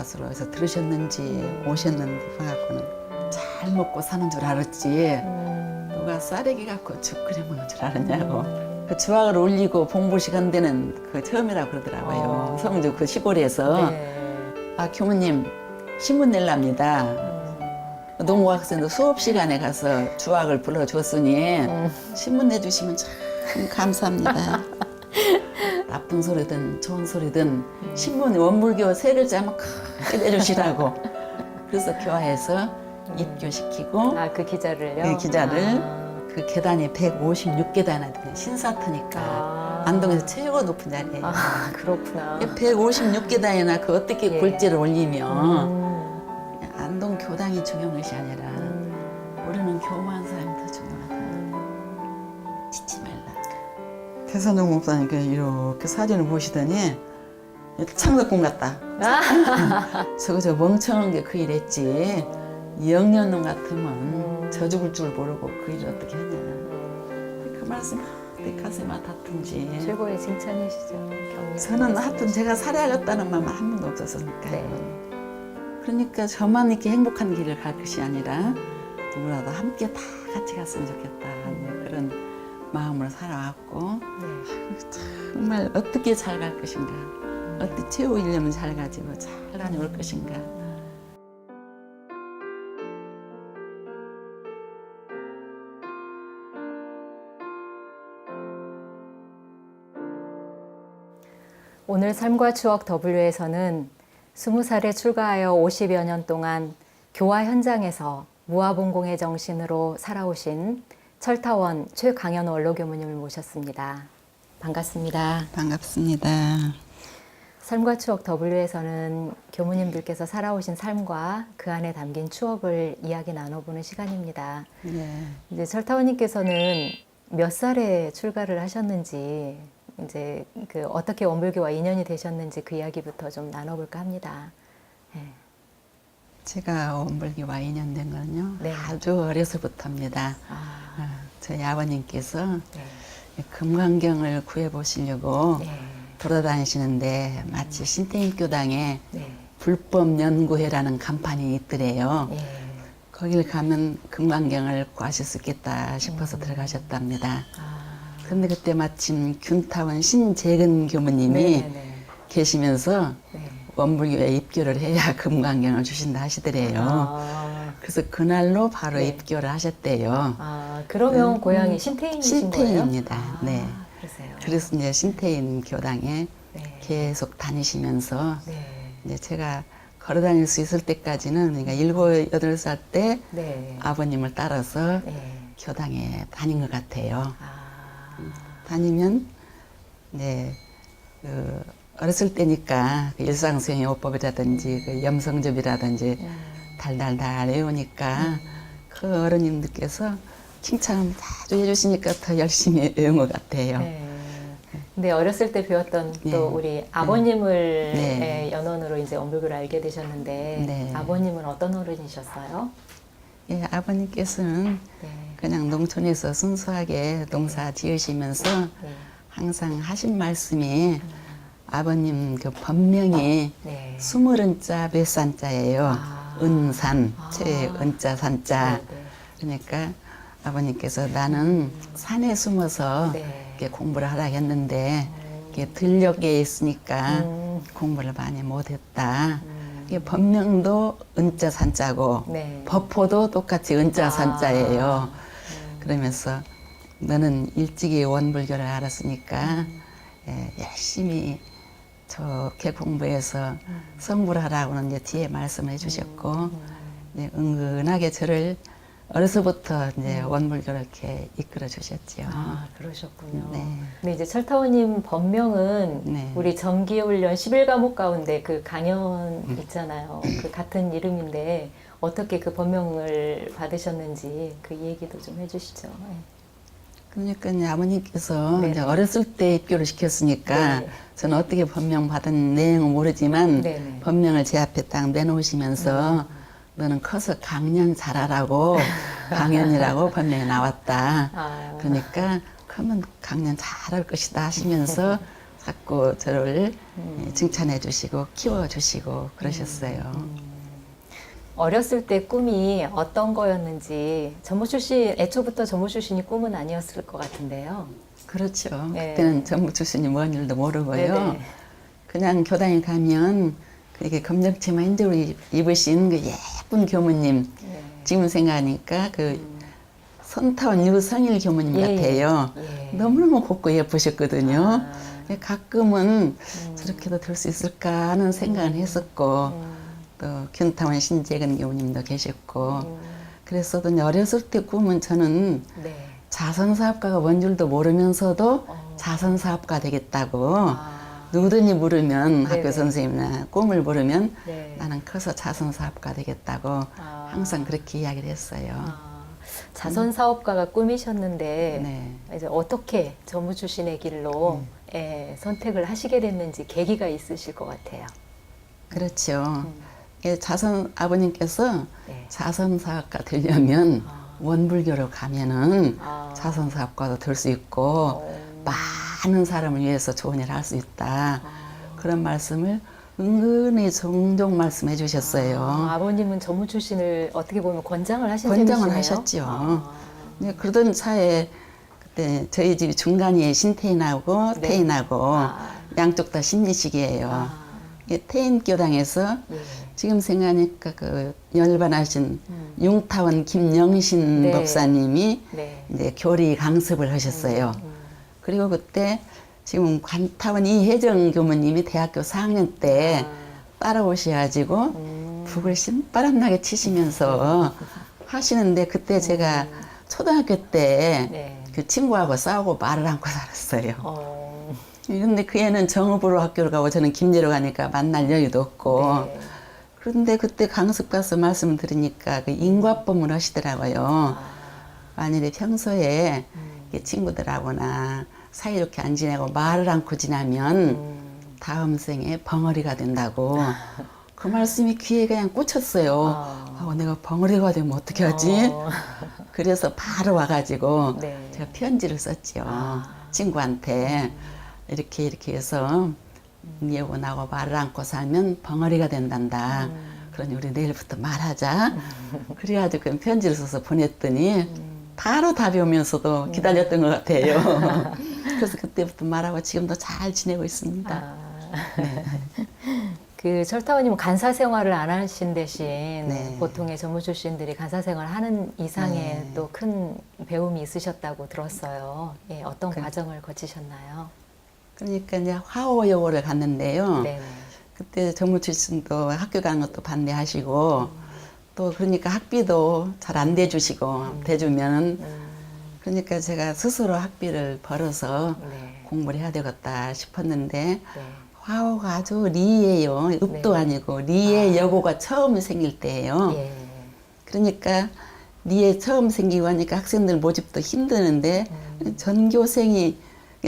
맛으로 해서 들으셨는지 오셨는지 봐갖고는 잘 먹고 사는 줄 알았지 누가 쌀에기 갖고 죽 끓여 먹는 줄 알았냐고. 그 주악을 올리고 봉부 시간 되는 그 처음이라고 그러더라고요. 성주 그 시골에서. 아, 교무님 신문 낼랍니다. 농구학생도 수업 시간에 가서 주악을 불러줬으니 신문 내주시면 참 감사합니다. 나쁜 소리든 좋은 소리든 신문 원불교 세 글자만 크게 내주시라고. 그래서 교화해서 입교시키고 아, 그 기자를요? 그 기자를 그 계단이 156계단이거든요. 신사터니까 안동에서 최고 높은 자리예요. 아, 그렇구나. 156계단이나 그 어떻게 예. 골재를 올리면 안동 교당이 중요한 것이 아니라 우리는 교무한 사람이 더 중요하다. 잊지 말라. 태산종 목사님께 이렇게 사진을 보시더니 창덕궁 같다. 저 멍청한 게 그 일 했지. 영년놈 같으면 저 죽을 줄 모르고 그 일을 어떻게 하냐. 그 말씀 내 가슴에 닿든지. 최고의 칭찬이시죠. 격려. 저는 하여튼 제가 살아야겠다는 마음 한 번도 없었으니까요. 네. 그러니까 저만 이렇게 행복한 길을 갈 것이 아니라 누구라도 함께 다 같이 갔으면 좋겠다 하는 그런 마음으로 살아왔고 정말 어떻게 잘 갈 것인가, 어떻게 최후 일념을 잘 가지고 잘 다녀올 것인가. 오늘 삶과 추억 W에서는 20살에 출가하여 50여 년 동안 교화 현장에서 무아봉공의 정신으로 살아오신 철타원 최강현 원로교무님을 모셨습니다. 반갑습니다. 반갑습니다. 삶과 추억 W에서는 교무님들께서 살아오신 삶과 그 안에 담긴 추억을 이야기 나눠보는 시간입니다. 네. 이제 철타원님께서는 몇 살에 출가를 하셨는지, 이제 그 어떻게 원불교와 인연이 되셨는지 그 이야기부터 좀 나눠볼까 합니다. 네. 제가 원불교와 인연된 거는요, 네. 아주 어려서부터입니다. 저희 아버님께서 네. 금강경을 구해보시려고 네. 돌아다니시는데 마치 신태인교당에 네. 불법연구회라는 간판이 있더래요. 네. 거길 가면 금강경을 구하실 수 있겠다 싶어서 들어가셨답니다. 그런데 그때 마침 균타원 신재근 교무님이 네네네. 계시면서 네. 원불교에 입교를 해야 금강경을 주신다 하시더래요. 그래서 그날로 바로 네. 입교를 하셨대요. 그러면 고향이 신태인이신 거예요? 신태인입니다. 네. 그러세요. 그래서 이제 신태인 교당에 네. 계속 다니시면서 네. 이제 제가 걸어 다닐 수 있을 때까지는 그러니까 7, 8살 때 네. 아버님을 따라서 네. 교당에 다닌 것 같아요. 아. 다니면 이제 그 어렸을 때니까 그 일상수행 요법이라든지 그 염성접이라든지 달달달 외우니까 그 어른님들께서 칭찬을 자주 해주시니까 더 열심히 외운 것 같아요. 네. 근데 어렸을 때 배웠던 네. 또 우리 아버님을 네. 연원으로 이제 원불교를 알게 되셨는데 네. 아버님은 어떤 어른이셨어요? 예, 아버님께서는 네. 그냥 농촌에서 순수하게 농사 지으시면서 네. 항상 하신 말씀이 아버님 그 법명이 네. 스물은자 몇산자예요. 은산, 아. 최은자 산자. 네, 네. 그러니까 아버님께서 나는 산에 숨어서 네. 이렇게 공부를 하라 했는데 이게 들녘에 있으니까 음. 공부를 많이 못했다. 이게 법명도 은자 산자고 네. 법호도 똑같이 은자 아. 산자예요. 그러면서 너는 일찍이 원불교를 알았으니까 열심히 좋게 공부해서 성불 하라고는 이제 뒤에 말씀을 해주셨고 이제 은근하게 저를 어려서부터 이제 원불교를 이렇게 이끌어 주셨지요. 그러셨군요. 네. 근데 이제 철타원님 본명은 네. 우리 정기훈련 11과목 가운데 그 강연 있잖아요. 그 같은 이름인데 어떻게 그 본명을 받으셨는지 그 얘기도 좀 해주시죠. 네. 그러니까 이제 아버님께서 네. 이제 어렸을 때 입교를 시켰으니까 네. 저는 어떻게 법명 받은 내용은 모르지만 네. 법명을 제 앞에 딱 내놓으시면서 너는 커서 강연 잘하라고 강연이라고 법명이 나왔다. 그러니까 크면 강연 잘할 것이다 하시면서 자꾸 저를 칭찬해 주시고 키워 주시고 그러셨어요. 어렸을 때 꿈이 어떤 거였는지 전무 출신 애초부터 전무 출신이 꿈은 아니었을 것 같은데요. 그렇죠. 네. 그때는 전부 출신이 뭔 일도 모르고요. 네네. 그냥 교당에 가면 이렇게 검정치마 흰색으로 입으신 그 예쁜 교무님 네. 지금 생각하니까 그 선타원 유성일 교무님 예, 같아요. 예. 너무너무 곱고 예쁘셨거든요. 아. 가끔은 저렇게도 될 수 있을까 하는 생각을 했었고 또 균타원 신재근 교무님도 계셨고 그랬어도 어렸을 때 꿈은 저는 네. 자선사업가가 뭔 줄도 모르면서도 자선사업가 되겠다고 아. 누구든지 물으면 네네. 학교 선생님이나 꿈을 물으면 네. 나는 커서 자선사업가 되겠다고 아. 항상 그렇게 이야기를 했어요. 아, 자선 사업가가 꿈이셨는데 네. 이제 어떻게 전무 출신의 길로 선택을 하시게 됐는지 계기가 있으실 것 같아요. 그렇죠. 자선 아버님께서 네. 자선사업가 되려면 원불교로 가면은 아. 자선사업가도 될 수 있고 많은 사람을 위해서 좋은 일을 할 수 있다. 그런 말씀을 은근히 종종 말씀해 주셨어요. 아버님은 전무 출신을 어떻게 보면 권장을 하신 권장을 셈이시네요. 하셨죠. 아. 네, 그러던 차에 그때 저희 집이 중간에 신태인하고 네. 태인하고 아. 양쪽 다 신리식이에요. 아. 이게 태인교당에서 예. 지금 생각하니까 그 열반하신 융타원 김영신 네. 법사님이 네. 이제 교리 강습을 하셨어요. 그리고 그때 지금 관타원 이혜정 교무님이 대학교 4학년 때 따라오셔가지고 북을 신바람나게 치시면서 하시는데 그때 제가 초등학교 때 네. 그 친구하고 싸우고 말을 않고 살았어요. 어. 근데 그 애는 정읍으로 학교를 가고 저는 김제로 가니까 만날 여유도 없고 네. 그런데 그때 강습 가서 말씀을 들으니까 그 인과법을 하시더라고요. 만일에 평소에 이렇게 친구들하고나 사이좋게 안 지내고 말을 않고 지나면 다음 생에 벙어리가 된다고 그 말씀이 귀에 그냥 꽂혔어요. 내가 벙어리가 되면 어떻게 하지? 그래서 바로 와가지고 네. 제가 편지를 썼죠. 친구한테 이렇게 해서 예고 나고 말을 않고 살면 벙어리가 된단다. 그러니 우리 내일부터 말하자. 그래가지고 그 편지를 써서 보냈더니 바로 답이 오면서도 기다렸던 것 같아요. 그래서 그때부터 말하고 지금도 잘 지내고 있습니다. 그 철타원님은 간사 생활을 안 하신 대신 네. 보통의 전무 출신들이 간사 생활을 하는 이상의 네. 또 큰 배움이 있으셨다고 들었어요. 예, 어떤 과정을 거치셨나요? 그러니까 이제 화호여고를 갔는데요. 네. 그때 전무 출신도 학교 가는 것도 반대하시고 또 그러니까 학비도 잘 안 대주시고 대주면 그러니까 제가 스스로 학비를 벌어서 네. 공부를 해야 되겠다 싶었는데 네. 화호가 아주 리예요. 읍도 네. 아니고 리의 여고가 처음 생길 때예요. 예. 그러니까 리에 처음 생기고 하니까 학생들 모집도 힘드는데 전교생이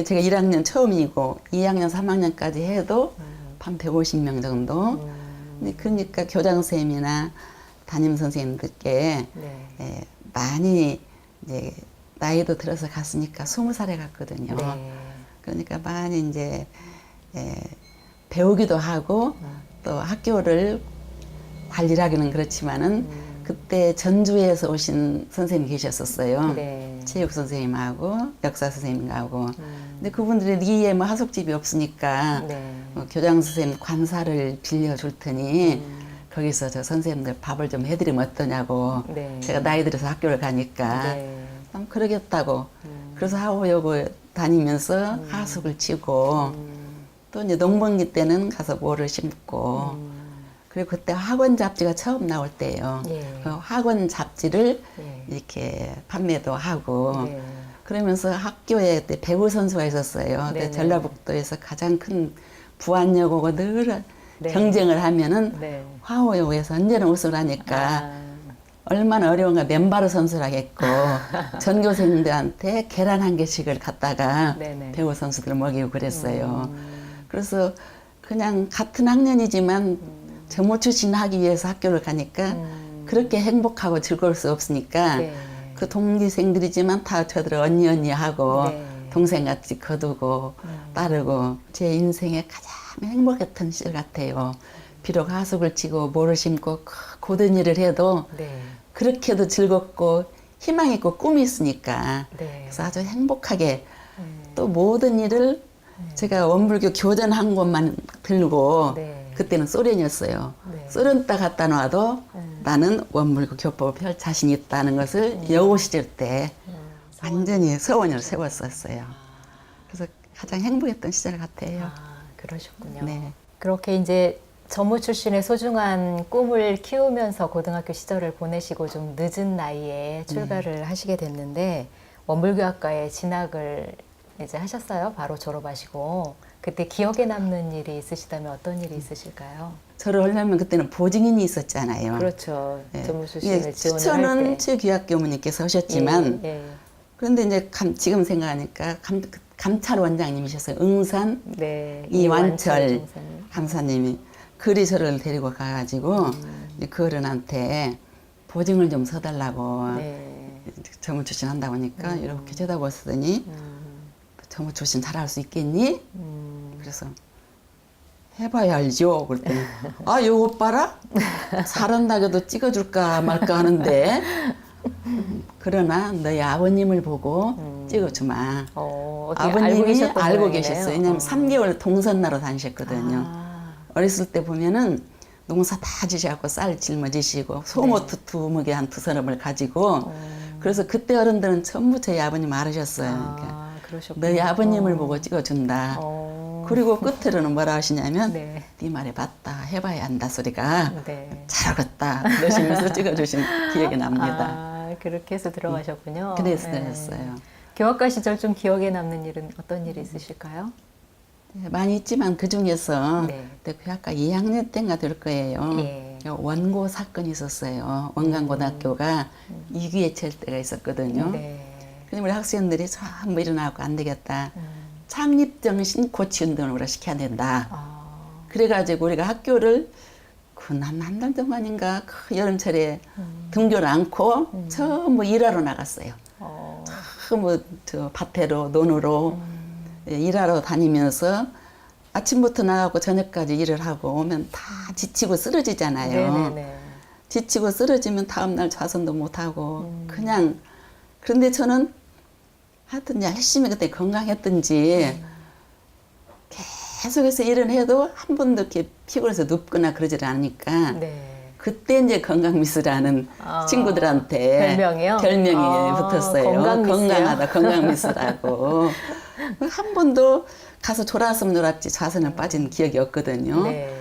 제가 1학년 처음이고 2학년, 3학년까지 해도 한 150명 정도. 근데 그러니까 교장 선생님이나 담임 선생님들께 네. 많이 이제 나이도 들어서 갔으니까 20살에 갔거든요. 네. 그러니까 많이 이제 배우기도 하고 또 학교를 관리를 하기는 그렇지만은 그때 전주에서 오신 선생님이 계셨었어요. 네. 체육 선생님하고 역사 선생님하고. 근데 그분들이 리에 뭐 하숙집이 없으니까 네. 교장 선생님 관사를 빌려줄 테니 거기서 저 선생님들 밥을 좀 해드리면 어떠냐고. 네. 제가 나이 들어서 학교를 가니까 네. 참 그러겠다고. 그래서 하호여고 다니면서 하숙을 치고 또 이제 농번기 때는 가서 모를 심고 그리고 그때 학원 잡지가 처음 나올 때예요. 예. 그 학원 잡지를 예. 이렇게 판매도 하고 네. 그러면서 학교에 그때 배구 선수가 있었어요. 네네. 그때 전라북도에서 가장 큰 부안여고고 늘 네. 경쟁을 하면은 네. 화호여고에서 언제나 우승을 하니까 아. 얼마나 어려운가 맨바로 선수를 하겠고 전교생들한테 계란 한 개씩을 갖다가 네네. 배구 선수들 먹이고 그랬어요. 그래서 그냥 같은 학년이지만 전무 출신 하기 위해서 학교를 가니까 그렇게 행복하고 즐거울 수 없으니까 네. 그 동기생들이지만 다 저들 언니 하고 네. 동생같이 거두고 따르고 제 인생에 가장 행복했던 시절 같아요. 비록 하숙을 치고 모를 심고 고된 일을 해도 네. 그렇게도 즐겁고 희망 있고 꿈이 있으니까 네. 그래서 아주 행복하게 또 모든 일을 제가 원불교 교전한 곳만 들고 네. 그때는 소련이었어요. 네. 소련 따 갔다 놔도 나는 원불교 교법을 펼 자신 있다는 것을 여고 시절 때 완전히 서원을 세웠었어요. 그래서 가장 행복했던 시절 같아요. 아, 그러셨군요. 네. 그렇게 이제 전무 출신의 소중한 꿈을 키우면서 고등학교 시절을 보내시고 좀 늦은 나이에 출가를 하시게 됐는데 원불교학과에 진학을 이제 하셨어요. 바로 졸업하시고 그때 기억에 남는 일이 있으시다면 어떤 일이 있으실까요? 저를 하려면 그때는 보증인이 있었잖아요. 그렇죠. 네. 전무 출신을 예, 지원을 할 추천은 때. 최규학교무님께서 하셨지만 예, 예. 그런데 이제 지금 생각하니까 감찰 원장님이셨어요. 응산 네, 이완철 종사님. 감사님이 그리 저를 데리고 가가지고 이제 그 어른한테 보증을 좀 서달라고 네. 정무 출신 한다고 하니까 이렇게 쳐다보시더니 정무 출신 잘할 수 있겠니? 그래서 해봐야 알죠. 그랬더니 아, 요 옷 봐라? 잘한다고 해도 찍어줄까 말까 하는데 그러나 너희 아버님을 보고 찍어주마. 어떻게 알고 아버님이 계셨던 알고 모양이네요. 계셨어요. 왜냐면 3개월 동산나러 다니셨거든요. 아, 어렸을 때 보면은 농사 다 지셔갖고 쌀 짊어지시고 소모 두무게 한 두 사람을 가지고 그래서 그때 어른들은 전부 저희 아버님 알으셨어요. 그러니까 아, 그러셨군요. 너희 아버님을 보고 찍어준다. 어. 그리고 끝으로는 뭐라 하시냐면 네. 네 말에 맞다 해봐야 한다 소리가 네. 잘하겠다 그러시면서 찍어주신 기억이 납니다. 아, 그렇게 해서 들어가셨군요. 그랬어요. 교학과 시절 좀 기억에 남는 일은 어떤 일이 있으실까요? 많이 있지만 그 중에서 네. 그때 그 아까 2학년 때인가 될 거예요. 예. 원고 사건이 있었어요. 원광고등학교가 위기에 처할 때가 있었거든요. 네. 그래서 우리 학생들이 전부 일어나고 안 되겠다. 창립정신 고치운동으로 시켜야 된다. 아, 그래가지고 그래가지고 우리가 학교를 한 달 동안인가 그 여름철에 등교를 않고 전부 일하러 나갔어요. 전부 저 밭에로 논으로 일하러 다니면서 아침부터 나가고 저녁까지 일을 하고 오면 다 지치고 쓰러지잖아요. 네네네. 지치고 쓰러지면 다음날 좌선도 못하고 그냥 그런데 저는 하여튼 열심히 그때 건강했던지 계속해서 일을 해도 한 번도 이렇게 피곤해서 눕거나 그러질 않으니까 네. 그때 이제 건강미스라는 아, 친구들한테 별명이요? 별명이 아, 붙었어요. 건강미스요? 건강하다, 건강미스라고. 한 번도 가서 졸았으면 졸았지 좌선을 빠진 기억이 없거든요. 네.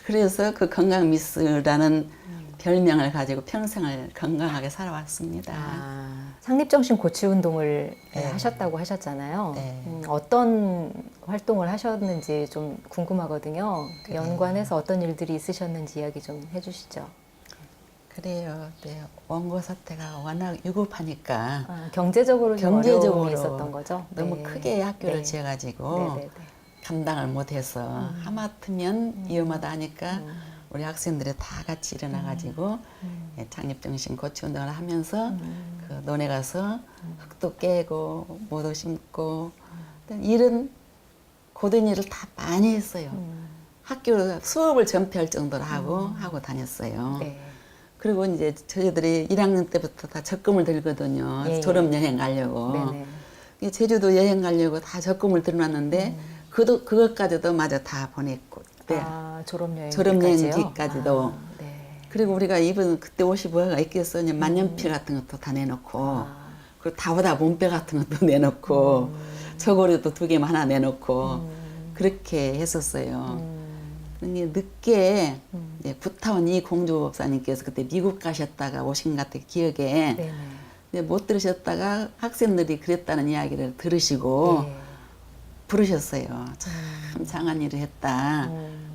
그래서 그 건강미스라는 별명을 가지고 평생을 건강하게 살아왔습니다. 아, 상립정신 고치 운동을 네. 하셨다고 하셨잖아요. 네. 어떤 활동을 하셨는지 좀 궁금하거든요. 그 연관해서 어떤 일들이 있으셨는지 이야기 좀 해주시죠. 그래요. 네. 원고 사태가 워낙 유급하니까 아, 경제적으로 좀 경제적으로 어려움이 있었던 거죠? 너무 네. 크게 학교를 네. 지어가지고 네네네. 감당을 못해서 하마터면 위험하다 하니까 우리 학생들이 다 같이 일어나가지고 예, 창립정신 고치운동을 하면서 그 논에 가서 흙도 깨고 모도 심고 이런 고된 일을 다 많이 했어요. 학교 수업을 전폐할 정도로 하고 다녔어요. 네. 그리고 이제 저희들이 1학년 때부터 다 적금을 들거든요. 예, 예. 졸업 여행 가려고. 네네. 제주도 여행 가려고 다 적금을 들어놨는데 그것까지도 마저 다 보냈고 그때 아, 졸업여행. 졸업여행기까지도. 네. 그리고 우리가 입은 그때 옷이 뭐가 있겠어요. 만년필 같은 것도 다 내놓고 아. 그리고 다보다 몸빼 같은 것도 내놓고 저고리도 2개만 하나 내놓고 그렇게 했었어요. 근데 늦게 이제 구타원 이 공주법사님께서 그때 미국 가셨다가 오신 것 같아 기억에 네네. 근데 못 들으셨다가 학생들이 그랬다는 이야기를 들으시고 네. 부르셨어요. 참 장한 일을 했다.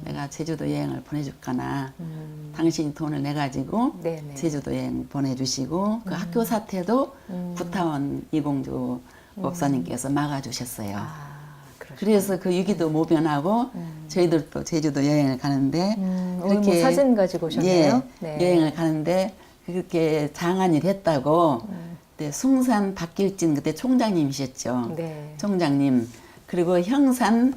내가 제주도 여행을 보내줄까나. 당신이 돈을 내가지고 네네. 제주도 여행 보내주시고 그 학교 사태도 구타원 이공주 법사님께서 막아주셨어요. 아, 그러시구나. 그래서 그 위기도 모면하고 저희들도 제주도 여행을 가는데 오늘 뭐 사진 가지고 오셨네요. 예, 여행을 가는데 그렇게 장한 일 했다고 그때 숭산 박길진 그때 총장님이셨죠. 네. 총장님. 그리고 형산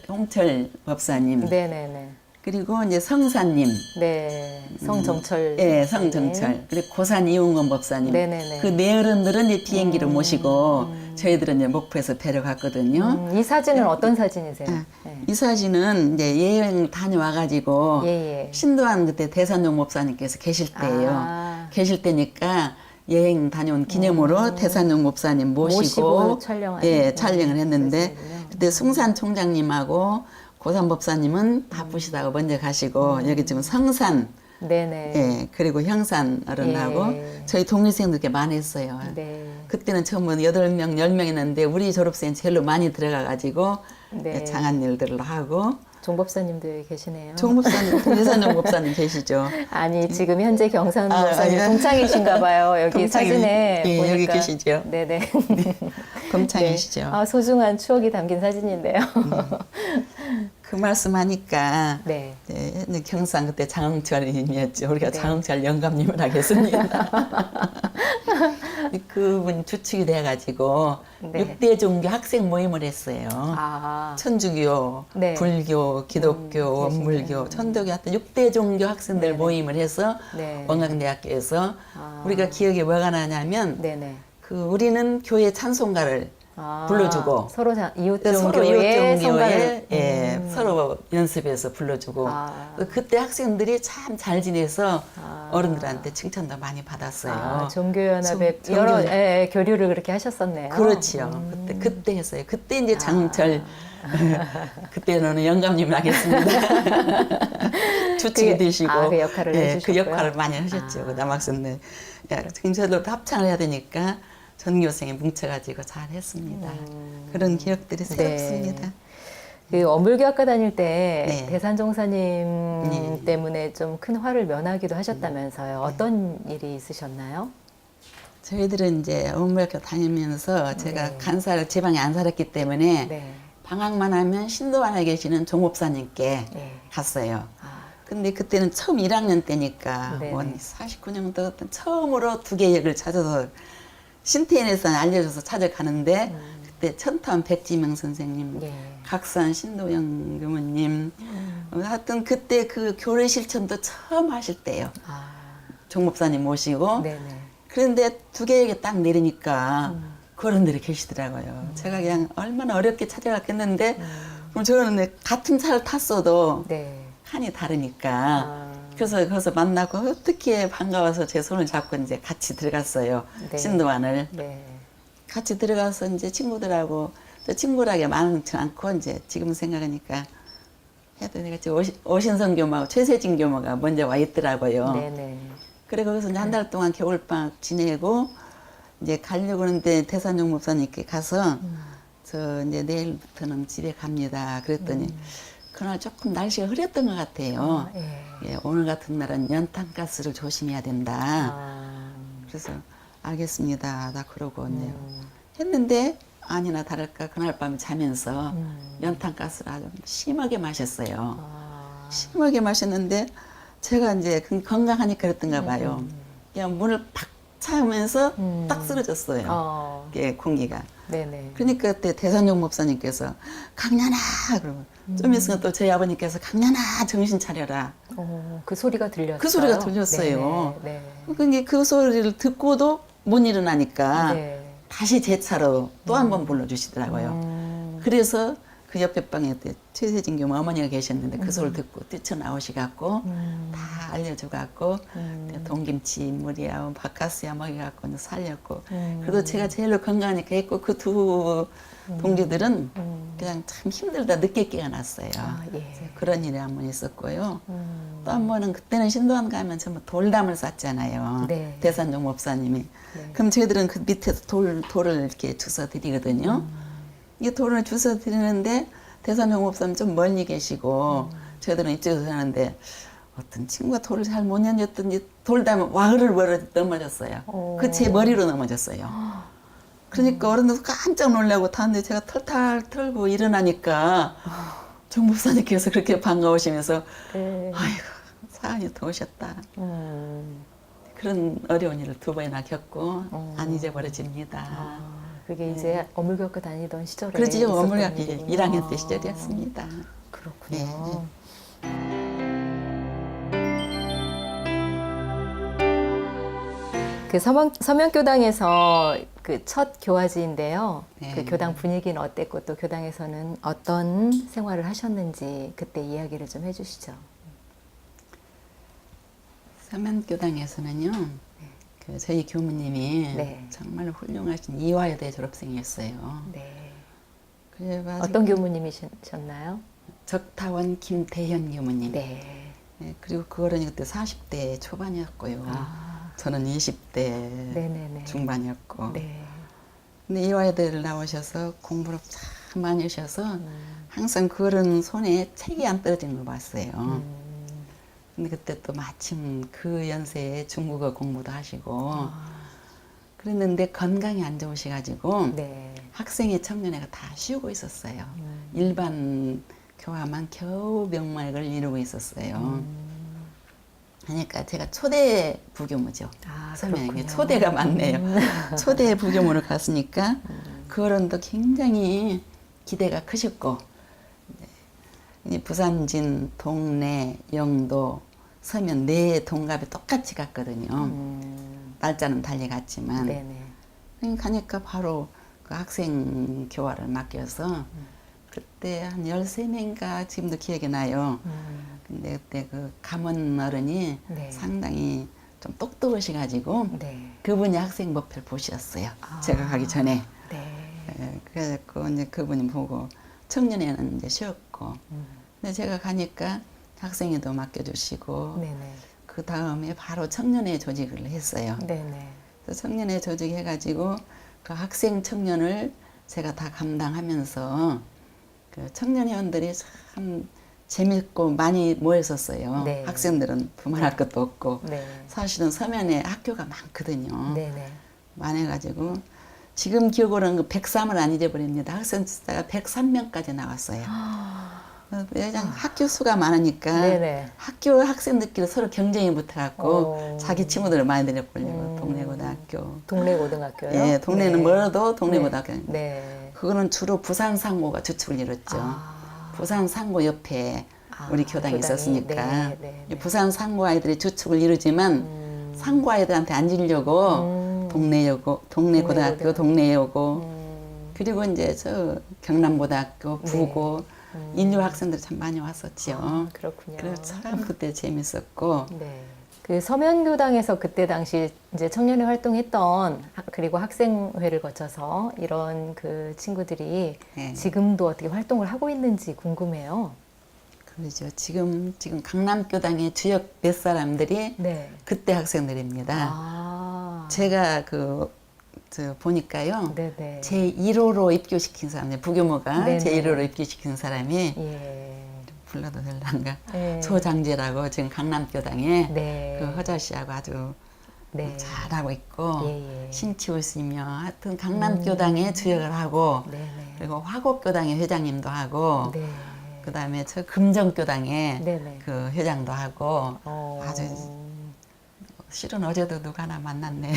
홍철 법사님. 네네네. 그리고 이제 성사님. 네. 성정철. 예, 법사님. 성정철. 그리고 고산 이용건 법사님. 네네네. 그 네 어른들은 이제 비행기로 모시고 저희들은 이제 목포에서 뵈러갔거든요. 이 사진은 어떤 사진이세요? 아, 네. 이 사진은 이제 여행 다녀와가지고 예, 예. 신도한 그때 대산용 목사님께서 계실 때예요. 아. 계실 때니까 여행 다녀온 기념으로 대산용 목사님 모시고 촬영한 예, 촬영을 했는데 그러시군요. 그때 숭산 총장님하고 고산 법사님은 바쁘시다고 먼저 가시고 여기 지금 성산 네네. 예, 그리고 형산 어른하고 예. 저희 동료생도 꽤 많이 했어요. 네. 그때는 처음에 8명, 10명 있는데 우리 졸업생이 제일로 많이 들어가가지고 네. 장한 일들을 하고 종법사님도 계시네요. 종목사님, 대산용 목사님 계시죠. 아니 지금 현재 경산 아, 목사님 아, 동창이신가 봐요. 여기 동창이- 사진에 예, 보니까. 여기 계시죠. 네네. 동창이시죠. 아, 소중한 추억이 담긴 사진인데요. 그 말씀하니까 네. 네, 경상 그때 장흥철님이었죠. 우리가 네. 장흥철 영감님을 하겠습니다. 그분 주축이 돼가지고 네. 6대 종교 학생 모임을 했어요. 아. 천주교, 네. 불교, 기독교, 원불교, 천도교 하여튼 6대 종교 학생들 네네. 모임을 해서 네. 원광대학교에서 아. 우리가 기억에 뭐가 나냐면 네네. 그 우리는 교회 찬송가를 아, 불러주고 서로 이웃 서로 종교의 이웃 종교에 성가를 예, 서로 연습해서 불러주고 아. 그때 학생들이 참 잘 지내서 아. 어른들한테 칭찬도 많이 받았어요. 아, 종교연합의 종- 여러 종교- 교류를 그렇게 하셨었네요. 그렇지요. 그때 했어요. 그때 이제 장철 그때는 영감님을 하겠습니다. 주축이 그- 되시고 그 역할을 예, 해주셨고요. 그 역할을 많이 하셨죠. 그 남학생들. 지금 저도 합창을 해야 되니까 전교생이 뭉쳐가지고 잘 했습니다. 그런 기억들이 새롭습니다. 그 원불교학과 다닐 때 네. 대산종사님 네. 때문에 좀 큰 화를 면하기도 하셨다면서요. 어떤 일이 있으셨나요? 저희들은 이제 원불교 다니면서 제가 네. 간사를 지방에 안 살았기 때문에 네. 방학만 하면 신도안에 계시는 종목사님께 네. 갔어요. 아, 근데 그때는 처음 1학년 때니까 네네. 49년도 처음으로 두 개의 역을 찾아서 신태인에서 알려줘서 찾아가는데 그때 천타원 백지명 선생님, 예. 각산 신도영 교무님 하여튼 그때 그 교례 실천도 처음 하실 때요. 아, 종목사님 모시고 네네. 그런데 두 개의 역에 딱 내리니까 그런들이 계시더라고요. 제가 그냥 얼마나 어렵게 찾아갔겠는데 그럼 저는 같은 차를 탔어도 네. 칸이 다르니까 아. 그래서 거기서 만나고 어떻게 반가워서 제 손을 잡고 이제 같이 들어갔어요. 네. 신도안을 네. 같이 들어가서 이제 친구들하고 또 친구라게 많지 않고 이제 지금 생각하니까 해도 내가 지금 오신성 교모하고 최세진 교모가 먼저 와 있더라고요. 네네. 그래 거기서 이제 한 달 동안 겨울방학 지내고 이제 가려고 하는데 대산용 목사님께 가서 저 이제 내일부터는 집에 갑니다. 그랬더니 그날 조금 날씨가 흐렸던 것 같아요. 예. 예, 오늘 같은 날은 연탄가스를 조심해야 된다. 아, 그래서 알겠습니다. 나 그러고 이제 했는데 아니나 다를까 그날 밤에 자면서 연탄가스를 아주 심하게 마셨어요. 아, 심하게 마셨는데 제가 이제 건강하니까 그랬던가 봐요. 그냥 문을 팍 차면서 딱 쓰러졌어요. 이게 공기가. 네네. 그러니까 그때 대산용 목사님께서 강년아 그러고 좀 있으면 또 저희 아버님께서 강년아 정신 차려라. 그 소리가 들렸어요. 그 소리가 들렸어요. 네. 그게 그 소리를 듣고도 못 일어나니까 네. 다시 제 차로 또 한 번 불러주시더라고요. 그래서 그 옆에 방에 그때 최세진 교모 어머니가 계셨는데 그 소리를 듣고 뛰쳐나오셔갖고 다 알려줘갖고 동김치 물이야 바카스야 먹여갖고 살렸고 그래도 제가 제일로 건강하니까 했고 그 두 동지들은 그냥 참 힘들다 늦게 깨어났어요. 아, 예. 그런 일이 한 번 있었고요. 또 한 번은 그때는 신도안 가면 전부 돌담을 쌌잖아요. 네. 대산종 목사님이. 네. 그럼 저희들은 그 밑에서 돌을 이렇게 주워 드리거든요. 이 돌을 주워 드리는데 대산종 목사님 좀 멀리 계시고 저희들은 이쪽에서 사는데 어떤 친구가 돌을 잘 못 연줬더니 돌담에 와르르 넘어졌어요. 그 제 머리로 넘어졌어요. 그러니까 어른들 깜짝 놀라고 타는데 제가 털탈 털고 일어나니까 정 목사님께서 그렇게 반가우시면서 네. 아이고 사안이 더우셨다. 그런 어려운 일을 두 번이나 겪고 안 잊어버려집니다. 그게 이제 어물교학과 다니던 시절에 그렇죠. 있었던 어물학교 일이군요. 1학년 때 시절이었습니다. 그렇군요. 그 서명교당에서 그 첫 교화지인데요. 네. 그 교당 분위기는 어땠고 또 교당에서는 어떤 생활을 하셨는지 그때 이야기를 좀 해주시죠. 서면교당에서는요, 그 저희 교무님이 네. 정말 훌륭하신 이화여대 졸업생이었어요. 네. 그래가지고 어떤 교무님이셨나요? 적타원 김대현 교무님. 네. 네, 그리고 그거는 그때 40대 초반이었고요. 아. 저는 20대 네네네. 중반이었고. 네. 근데 이화여대를 나오셔서 공부를 참 많이 하셔서 항상 그런 손에 책이 안 떨어지는 걸 봤어요. 근데 그때 또 마침 그 연세에 중국어 공부도 하시고 그랬는데 건강이 안 좋으셔가지고 네. 학생회 청년회가 다 쉬고 있었어요. 일반 교화만 겨우 명맥을 이루고 있었어요. 그러니까 제가 초대 부교무죠. 아, 서명에 그렇군요. 초대가 많네요. 초대 부교무를 갔으니까 그 어른도 굉장히 기대가 크셨고 이 부산진, 동래, 영도, 서면 네 동갑이 똑같이 갔거든요. 날짜는 달리 갔지만 네네. 가니까 바로 그 학생 교화를 맡겨서 그때 한 13명인가 지금도 기억이 나요. 근데 그때 그 감원 어른이 네. 상당히 좀 똑똑하셔가지고 네. 그분이 학생 목표를 보셨어요. 아. 제가 가기 전에. 네. 그래서 이제 그분이 보고 청년회는 이제 쉬었고 근데 제가 가니까 학생회도 맡겨주시고 네네. 그 다음에 바로 청년회 조직을 했어요. 네네. 그래서 청년회 조직해가지고 그 학생 청년을 제가 다 감당하면서 그 청년회원들이 참 재밌고 많이 모였었어요. 네. 학생들은 두말할 것도 없고 네. 사실은 서면에 학교가 많거든요. 네네. 많아가지고 지금 기억으로는 그 103을 안 잊어버립니다. 학생 숫자가 103명까지 나왔어요. 왜냐면 학교 수가 많으니까 네네. 학교 학생들끼리 서로 경쟁이 붙어갖고 오. 자기 친구들을 많이 데려보려고 동래고등학교. 동래 고등학교요? 예, 동네는 네. 멀어도 동래고등학교. 네. 그거는 주로 부산 상고가 주축을 이뤘죠. 아. 부산 상고 옆에 아, 우리 교당이 있었으니까 네, 네, 네. 부산 상고 아이들이 주축을 이루지만 상고 아이들한테 앉으려고 동래 고등학교 동네에 오고 그리고 이제 저 경남고등학교 부고 인류 학생들 참 많이 왔었죠. 아, 그렇군요. 그래서 참 그때 재밌었고 네. 그 서면교당에서 그때 당시 이제 청년회 활동했던 그리고 학생회를 거쳐서 이런 그 친구들이 네. 지금도 어떻게 활동을 하고 있는지 궁금해요. 그러죠. 지금 강남교당의 주역 몇 사람들이 네. 그때 학생들입니다. 아. 제가 저 보니까요. 네네. 제 1호로 입교시킨 사람이 부교무가 네네. 제 1호로 입교시킨 사람이 예. 불러도 될란가 네. 조장재라고 지금 강남교당에 네. 그 허자 씨하고 아주 네. 잘하고 있고 예, 예. 신치호 씨며 하여튼 강남교당에 주역을 하고 네네. 그리고 화곡교당의 회장님도 하고 네. 그다음에 저 금정교당의 네네. 그 회장도 하고 어. 아주 실은 어제도 누가 하나 만났네요.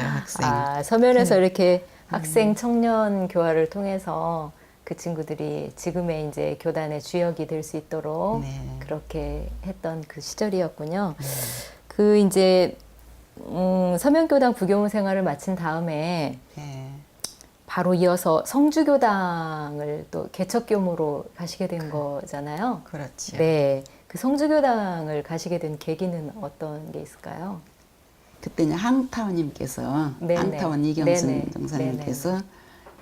여학생. 아, 서면에서 이렇게 학생 청년 교화를 통해서 그 친구들이 지금의 이제 교단의 주역이 될 수 있도록 네. 그렇게 했던 그 시절이었군요. 그 이제 서면교당 부교무 생활을 마친 다음에 네. 바로 이어서 성주교당을 또 개척교무로 가시게 된 거잖아요. 그렇죠. 네, 그 성주교당을 가시게 된 계기는 어떤 게 있을까요? 그때는 항타원님께서 네네. 항타원 이경순 네네. 정사님께서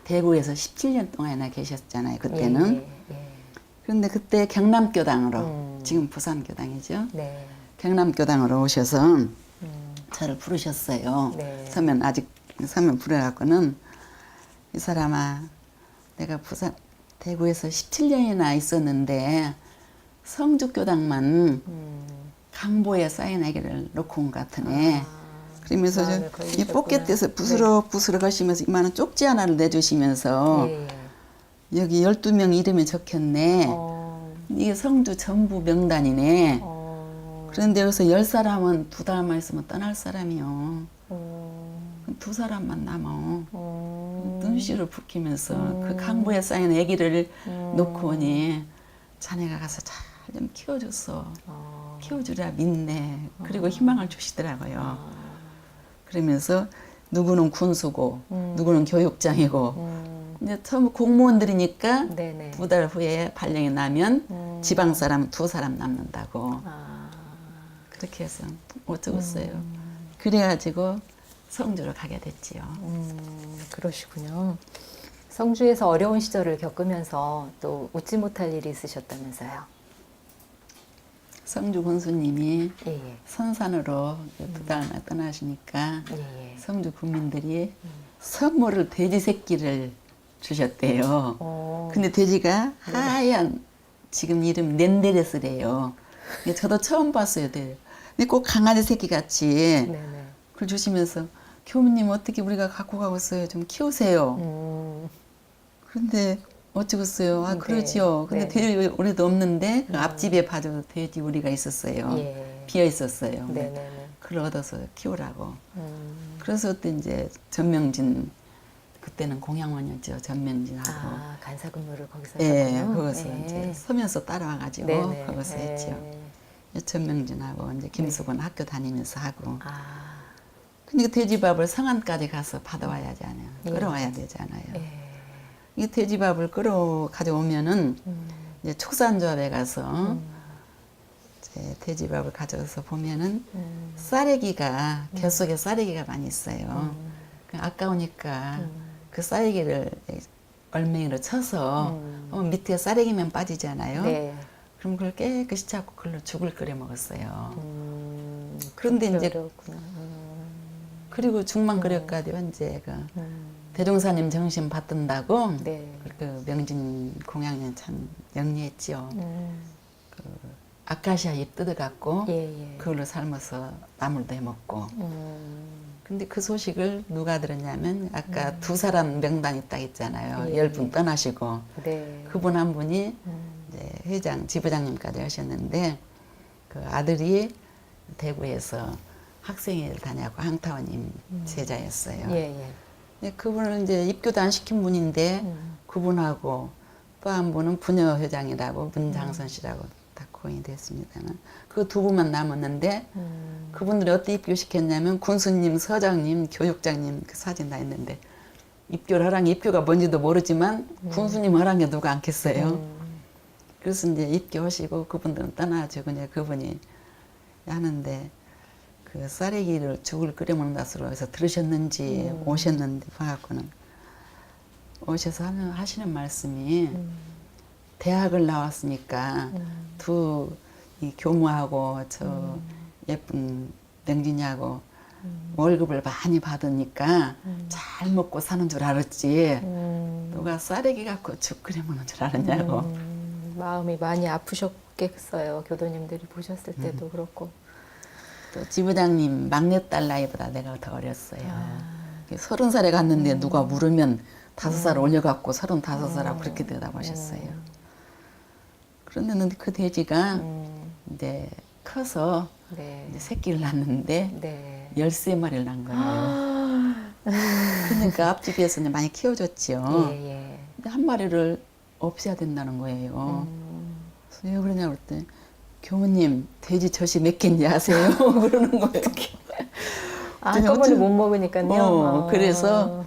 대구에서 17년 동안이나 계셨잖아요. 그때는. 예, 예. 그런데 그때 경남교당으로 지금 부산교당이죠. 네. 경남교당으로 오셔서 저를 부르셨어요. 네. 서면 부르갖고는 이 사람아 내가 대구에서 17년이나 있었는데 성주교당만 강보에 쌓인 아기를 놓고 온 것 같으네. 그러면서 마음에 이 걸리셨구나. 포켓에서 부스럭부스럭 하시면서 이만한 쪽지 하나를 내주시면서 예, 예. 여기 12명 이름이 적혔네. 이게 성주 전부 명단이네. 그런데 여기서 10사람은 2달만 있으면 떠날 사람이요. 2사람만 남아. 눈시를 붓기면서 그 강부에 쌓인 아기를 놓고 오니 자네가 가서 잘 좀 키워줬어. 키워주라 믿네. 그리고 희망을 주시더라고요. 그러면서 누구는 군수고 누구는 교육장이고 이제 처음 공무원들이니까 네네. 2달 후에 발령이 나면 지방 사람은 2사람 남는다고. 그렇게 해서 어쩌겠어요. 그래가지고 성주를 가게 됐지요. 그러시군요. 성주에서 어려운 시절을 겪으면서 또 웃지 못할 일이 있으셨다면서요. 성주 군수님이 예, 예. 선산으로 2달만 떠나시니까 예, 예. 성주 국민들이 선물을 돼지 새끼를 주셨대요. 근데 돼지가 하얀 지금 이름 넨데레스래요. 이게 저도 처음 봤어요. 근데 꼭 강아지 새끼 같이 네네. 그걸 주시면서 교무님 어떻게 우리가 갖고 가겠어요? 좀 키우세요. 그런데 어쩌겠어요? 아 네. 그러지요. 근데 네. 돼지 우리도 없는데 그 앞집에 봐도 돼지 우리가 있었어요. 예. 비어 있었어요. 네네네. 그걸 얻어서 키우라고. 그래서 그때 이제 전명진 그때는 공양원이었죠. 전명진하고. 아, 간사 근무를 거기서 예, 하셨군요. 거기서 예. 이제 서면서 따라와가지고 네네. 거기서 예. 했죠. 전명진하고 이제 김수건 학교 다니면서 하고. 아, 근데 그 돼지밥을 성안까지 가서 받아와야 하잖아요. 예. 끌어와야 되잖아요. 예. 이 돼지밥을 끌어 가져오면은 이제 축산조합에 가서 이제 돼지밥을 가져서 보면은 쌀애기가 뱃속에 쌀애기가 많이 있어요. 아까우니까 그 쌀애기를 얼맹이로 쳐서 밑에 쌀애기만 빠지잖아요. 네. 그럼 그걸 깨끗이 잡고 그걸로 죽을 끓여 먹었어요. 그런데 이제 어렵구나. 그리고 죽만 끓여가지고 이제 그 대종사님 정신 받든다고 네. 그 명진 공양은 참 영리했지요. 그 아카시아 잎 뜯어갖고 예, 예. 그걸로 삶아서 나물도 해먹고. 근데 그 소식을 누가 들었냐면 아까 2사람 명단이 딱 있잖아요. 예, 10분 떠나시고 네. 그분 한 분이 이제 회장, 지부장님까지 하셨는데 그 아들이 대구에서 학생회를 다녀고 항타원님 제자였어요. 예, 예. 근데 그분을 이제 입교도 안 시킨 분인데 그분하고 또 한 분은 부녀회장이라고 문장선 씨라고 다 고인이 됐습니다만 그 2분만 남았는데 그분들이 어떻게 입교시켰냐면 군수님, 서장님, 교육장님 그 사진 다 있는데 입교를 하라니 입교가 뭔지도 모르지만 군수님 하라니 누가 않겠어요. 그래서 이제 입교하시고 그분들은 떠나지고 이제 그분이 하는데 그 쌀애기를 죽을 끓여 먹는다스로 해서 들으셨는지 오셨는지 봐갖고는 오셔서 하시는 말씀이 대학을 나왔으니까 이 교무하고 저 예쁜 명진이하고 월급을 많이 받으니까 잘 먹고 사는 줄 알았지 누가 쌀애기 갖고 죽 끓여 먹는 줄 알았냐고. 마음이 많이 아프셨겠어요. 교도님들이 보셨을 때도 그렇고. 또 지부장님 막내딸 나이보다 내가 더 어렸어요. 30살에 갔는데 누가 물으면 5살 올려갖고 35살하고 그렇게 대답하셨어요. 그런데 그 돼지가 이제 커서 네. 이제 새끼를 낳는데 네. 13마리를 낳은 거예요. 그러니까 앞집에서 이제 많이 키워줬지요. 예, 예. 근데 한 마리를 없애야 된다는 거예요. 그래서 왜 그러냐고 그랬더니 교무님 돼지 젖이 몇 개인지 아세요? 그러는 거예요. 한꺼번에 못 먹으니까요. 그래서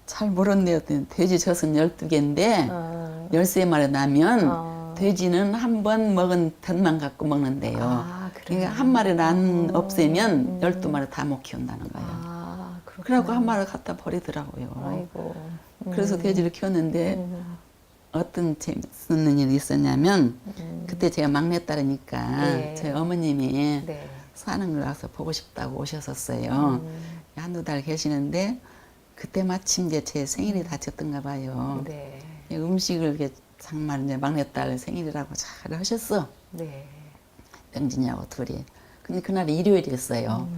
잘 모르네요. 돼지 젖은 12개인데 13마리 나면 돼지는 한 번 먹은 젖만 갖고 먹는데요. 그러니까 한 마리를 안 없애면 12마리 다 못 키운다는 거예요. 그래갖고 한 마리를 갖다 버리더라고요. 아이고. 그래서 돼지를 키웠는데 어떤 재밌는 일이 있었냐면 그때 제가 막내딸이니까 예. 저희 어머님이 네. 사는 걸 와서 보고 싶다고 오셨었어요. 한두 달 계시는데 그때 마침 이제 제 생일이 다쳤던가 봐요. 네. 음식을 이렇게 정말 이제 막내딸 생일이라고 잘 하셨어. 네. 명진이하고 둘이. 근데 그날이 일요일이었어요.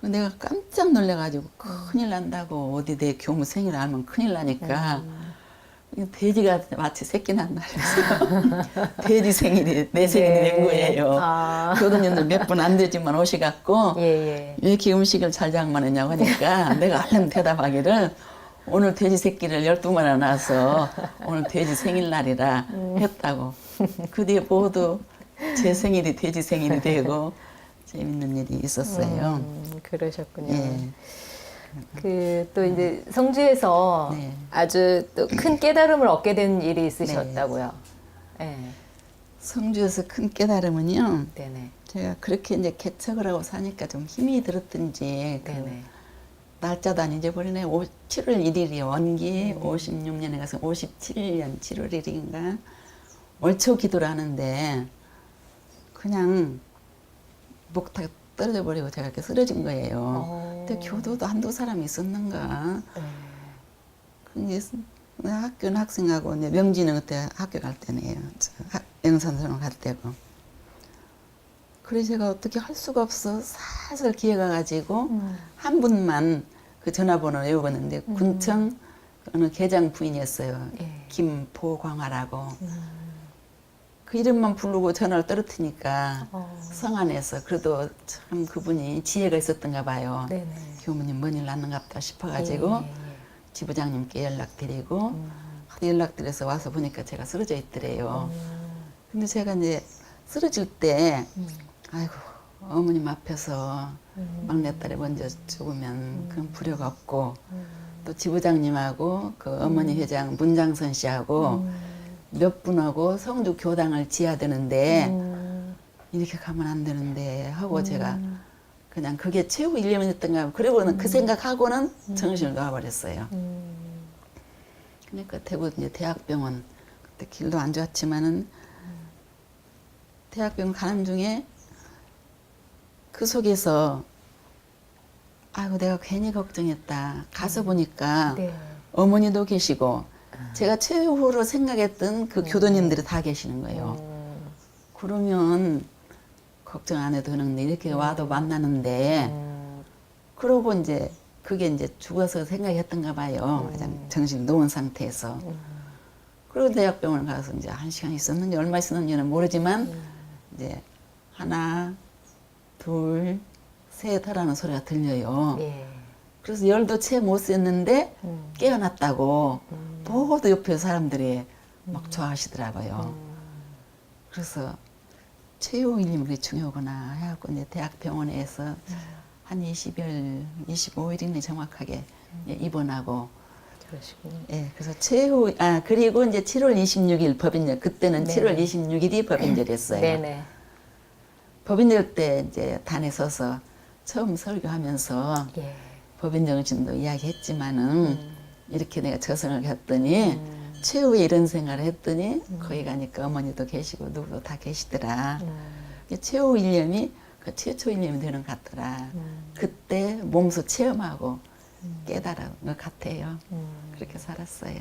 근데 내가 깜짝 놀래가지고 큰일 난다고 어디 내 교무 생일 알면 큰일 나니까 돼지가 마치 새끼 난 날이었어요. 돼지 생일이 내 생일이 네. 된 거예요. 아. 교도님들 몇 분 안 되지만 오셔갖고 예, 예. 왜 이렇게 음식을 잘 장만했냐고 하니까 내가 얼른 대답하기를 오늘 돼지 새끼를 12마리나 낳아서 오늘 돼지 생일날이라 했다고. 그 뒤에 모두 제 생일이 돼지 생일이 되고 재밌는 일이 있었어요. 그러셨군요. 예. 그 또 이제 성주에서 네. 아주 또 큰 깨달음을 얻게 된 일이 있으셨다고요. 네. 성주에서 큰 깨달음은요. 네네. 제가 그렇게 이제 개척을 하고 사니까 좀 힘이 들었든지 그 네네. 날짜도 안 잊어버리네. 7월 1일이 원기 56년에 가서 57년 7월 1일인가 월초 기도를 하는데 그냥 목탁 떨어져 버리고 제가 이렇게 쓰러진 거예요. 근데 교도도 한두 사람이 있었는가. 근데 학교는 학생하고 이제 명지는 그때 학교 갈 때네요. 영산소랑 갈 때고. 그래서 제가 어떻게 할 수가 없어. 살살 기회가 가지고 한 분만 그 전화번호를 외우었는데 군청 어느 계장 부인이었어요. 예. 김보광화라고. 그 이름만 부르고 전화를 떨어뜨니까 성안에서 그래도 참 그분이 지혜가 있었던가 봐요. 네네. 교무님 뭔 일 났는갑다 싶어가지고 예, 예, 예. 지부장님께 연락드리고 연락드려서 와서 보니까 제가 쓰러져 있더래요. 근데 제가 이제 쓰러질 때 아이고 어머님 앞에서 막내딸이 먼저 죽으면 그런 불효가 없고 또 지부장님하고 그 어머니 회장 문장선 씨하고 몇 분하고 성주 교당을 지어야 되는데 이렇게 가면 안 되는데 하고 제가 그냥 그게 최후 일념이었던가 그리고는 그 생각하고는 정신을 놓아버렸어요. 그러니까 대구 이제 대학병원 그때 길도 안 좋았지만은 대학병원 가는 중에 그 속에서 아이고 내가 괜히 걱정했다. 가서 보니까 네. 어머니도 계시고 제가 최후로 생각했던 그 교도님들이 다 계시는 거예요. 그러면 걱정 안 해도 되는데 이렇게 와도 만나는데 그러고 이제 그게 이제 죽어서 생각했던가 봐요. 그냥 정신이 놓은 상태에서. 그리고 대학병원 가서 이제 1시간 있었는지 얼마 있었는지는 모르지만 이제 하나, 둘, 셋 하라는 소리가 들려요. 예. 그래서 열도 채 못 쐈는데 깨어났다고 모두 옆에 사람들이 막 좋아하시더라고요. 그래서 최후일님이 그게 중요하구나 해갖고 이제 대학병원에서 한 20일, 25일이네 정확하게 예, 입원하고 그러시군요. 예, 그래서 그리고 이제 7월 26일 법인절 그때는 네. 7월 26일이 법인절이었어요. 네네. 법인절 때 이제 단에 서서 처음 설교하면서 예. 법인 정신도 이야기했지만은 이렇게 내가 저승을 갔더니 최후에 이런 생각을 했더니 거기 가니까 어머니도 계시고 누구도 다 계시더라. 최후 일념이 그 최초 일념이 되는 것 같더라. 그때 몸소 체험하고 깨달은 것 같아요. 그렇게 살았어요.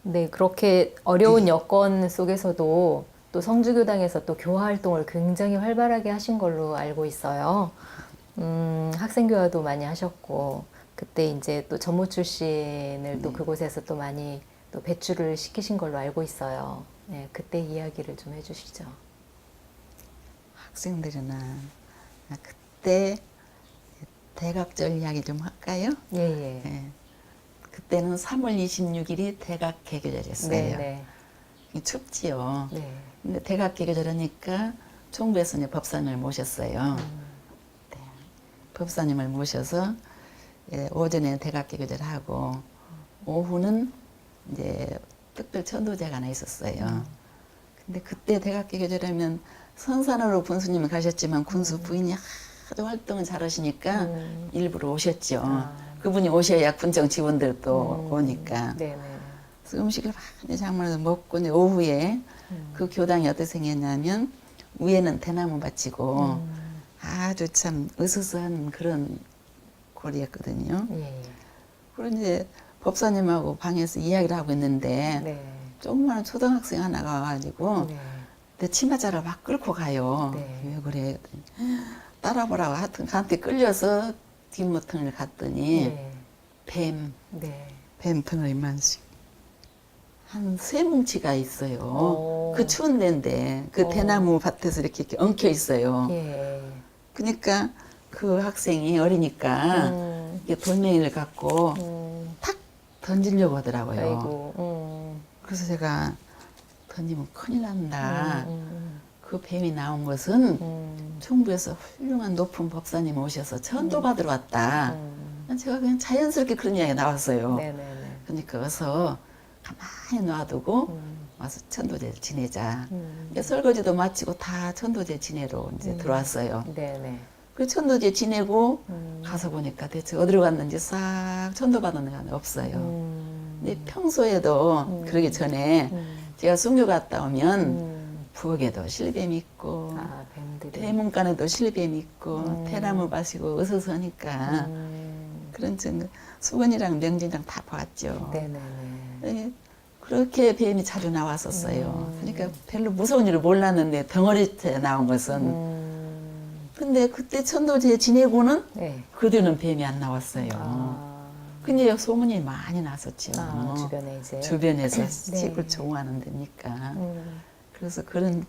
네, 그렇게 어려운 여건 속에서도 또 성주교당에서 또 교화 활동을 굉장히 활발하게 하신 걸로 알고 있어요. 학생교화도 많이 하셨고, 그때 이제 또 전무 출신을 또 그곳에서 또 많이 또 배출을 시키신 걸로 알고 있어요. 네, 그때 이야기를 좀 해주시죠. 학생들이나 그때 대각절 이야기 좀 할까요? 예, 예. 예. 그때는 3월 26일이 대각 개교절이었어요. 네, 춥지요. 네. 근데 대각 개교절하니까 총부에서 이제 법사님을 모셨어요. 네. 법사님을 모셔서 예, 오전에 대각 개교절 하고 오후는 이제 특별 천도제가 하나 있었어요. 근데 그때 대각 개교절하면 선산으로 군수님이 가셨지만 군수 부인이 하도 활동을 잘하시니까 일부러 오셨죠. 그분이 오셔야 군정 직원들도 오니까. 네네. 그래서 음식을 많이 장만해서 먹고 이제 오후에 그 교당이 어떻게 생겼냐면 위에는 대나무 밭이고 아주 참 으스스한 그런 골이었거든요. 예. 그리고 이제 법사님하고 방에서 이야기를 하고 있는데 네. 조그마한 초등학생 하나가 와가지고 네. 내 치마자를 막 끌고 가요. 네. 왜 그래? 따라보라고 하여튼 한테 끌려서 뒷모퉁이를 갔더니 네. 뱀 네. 뱀 덩어리만씩 한 세 뭉치가 있어요. 오. 그 추운 데인데 그 대나무 밭에서 이렇게 엉켜 있어요. 예. 그러니까 그 학생이 어리니까 이게 돌멩이를 갖고 탁 던지려고 하더라고요. 아이고. 그래서 제가 던지면 큰일 난다. 그 뱀이 나온 것은 충북에서 훌륭한 높은 법사님 오셔서 천도 받으러 왔다. 제가 그냥 자연스럽게 그런 이야기가 나왔어요. 네네네. 그러니까 어서 가만히 놔두고 와서 천도제 지내자. 그러니까 설거지도 마치고 다 천도제 지내러 이제 들어왔어요. 네네. 그 천도제 지내고 가서 보니까 대체 어디로 갔는지 싹 천도 받은 데가 없어요. 근데 평소에도 그러기 전에 제가 순교 갔다 오면 부엌에도 실뱀 있고 아, 뱀들이. 대문간에도 실뱀 있고 대나무 밭이고 어서서니까 그런 수건이랑 명진이랑 다 봤죠. 네네네. 네, 그렇게 뱀이 자주 나왔었어요. 그러니까 별로 무서운 일을 몰랐는데 덩어리째 나온 것은. 근데 그때 천도제 지내고는 네. 그 뒤는 뱀이 안 나왔어요. 아, 근데 소문이 많이 났었죠. 주변에 이제. 주변에서 네. 식을 좋아하는 데니까. 그래서 그런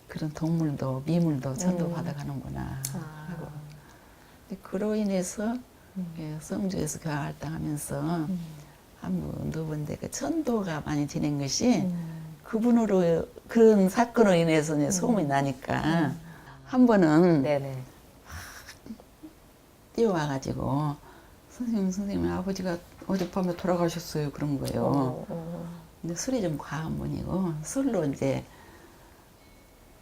그런 동물도 미물도 천도 받아가는구나 하고. 근데 그로 인해서 성주에서 교화활동하면서 한 번, 두 번, 그 천도가 많이 지낸 것이 그분으로 그런 사건으로 인해서 이제 소문이 나니까 한 번은 네네. 뛰어와가지고 선생님 아버지가 어젯밤에 돌아가셨어요 그런 거예요. 근데 술이 좀 과한 분이고 술로 이제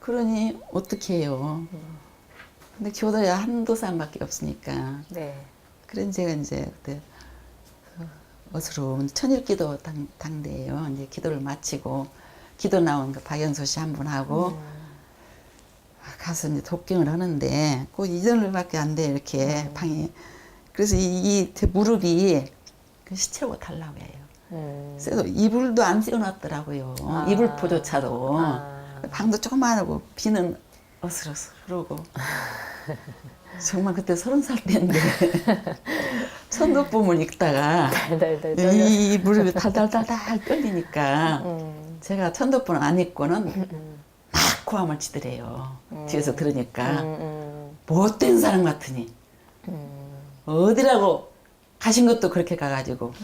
그러니 어떻게 해요. 근데 교도야 한두 사람밖에 없으니까. 네. 그런 제가 이제 그때 어스러운 천일기도 당대예요. 이제 기도를 마치고 기도 나온 그 박연소 씨 한 분 하고 가서 이제 독경을 하는데 그 이전을밖에 안 돼 이렇게 방이. 그래서 이 무릎이 그 시체고 달라고 해요. 그래서 이불도 안 씌워놨더라고요. 이불포조차도. 방도 조그만하고 비는 어스러스러고. 정말 그때 30살 때인데 천도쁨을 읽다가 달달달 이 무릎이 달달달달 떨리니까 제가 천도쁨을 안 읽고는 막 고함을 치더래요. 뒤에서 들으니까 못된 사람 같으니 어디라고 가신 것도 그렇게 가가지고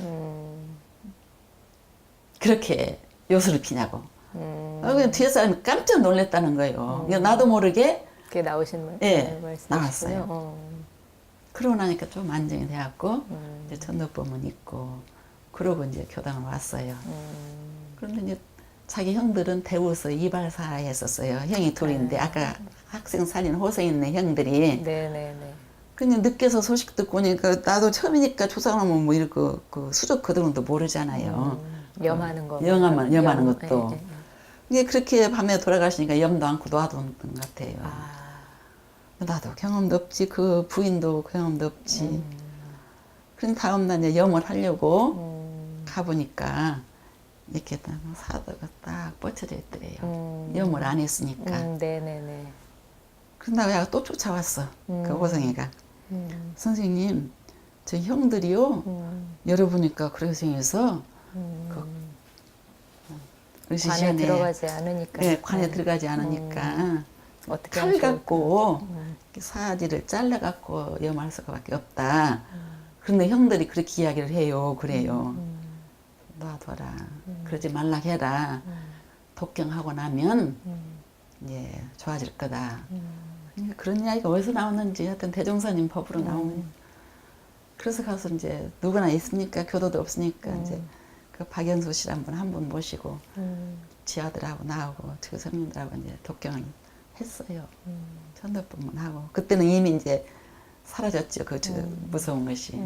그렇게 요술을 피냐고. 그냥 뒤에 사람이 깜짝 놀랐다는 거예요. 나도 모르게 그게 나오신 예, 말씀이시군요. 나왔어요. 그러고 나니까 좀 안정이 돼갖고 이제 천도법은 있고 그러고 이제 교당을 왔어요. 그런데 이제 자기 형들은 대우서 이발사 했었어요. 형이 둘인데 아까 학생 살린 호생 있는 형들이. 네네네. 근데 늦게서 소식 듣고 오니까 나도 처음이니까 조상하면 뭐 이렇게 그 수족 거동도 모르잖아요. 염하는 거. 염하는 것도. 예, 예. 이게 그렇게 밤에 돌아가시니까 염도 않고 놔뒀던 것 같아요. 나도 경험도 없지, 그 부인도 경험도 없지. 그런 다음날 이제 염을 하려고 가보니까 이렇게 딱 사도가 딱 뻗쳐져 있더래요. 염을 안 했으니까. 네네네. 그런다고 내가 또 쫓아왔어. 그 호성이가. 선생님, 저 형들이요. 열어보니까 그래서해서 관에 들어가지 않으니까. 네, 관에 들어가지 않으니까. 어떻게 칼 하면 갖고 사지를 잘라갖고 염할 수밖에 없다. 그런데 형들이 그렇게 이야기를 해요. 그래요. 놔둬라. 그러지 말라 해라. 독경하고 나면 이제 좋아질 거다. 그러니까 그런 이야기가 어디서 나왔는지 하여튼 대종사님 법으로 나온 거예요. 그래서 가서 이제 누구나 있으니까 교도도 없으니까 이제 그 박연소 씨 한 분 모시고 지아들하고 나하고 주성님들하고 이제 독경을 했어요. 천도법문 하고 그때는 이미 이제 사라졌죠. 그 무서운 것이.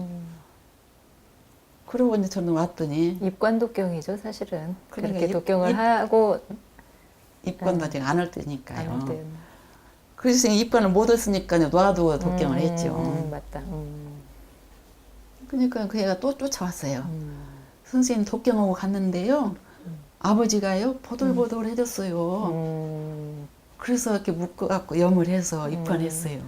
그러고 이제 저는 왔더니 입관 독경이죠, 사실은. 그러니까 그렇게 독경을 하고 입관도 아직 안 할 때니까요. 안 할 때. 그래서 입관을 못 했으니까 독경을 했죠. 맞다. 그러니까 그 애가 또 쫓아왔어요. 선생님 독경하고 갔는데요. 아버지가요 보들보들 해줬어요. 그래서 이렇게 묶어갖고 염을 해서 입관했어요.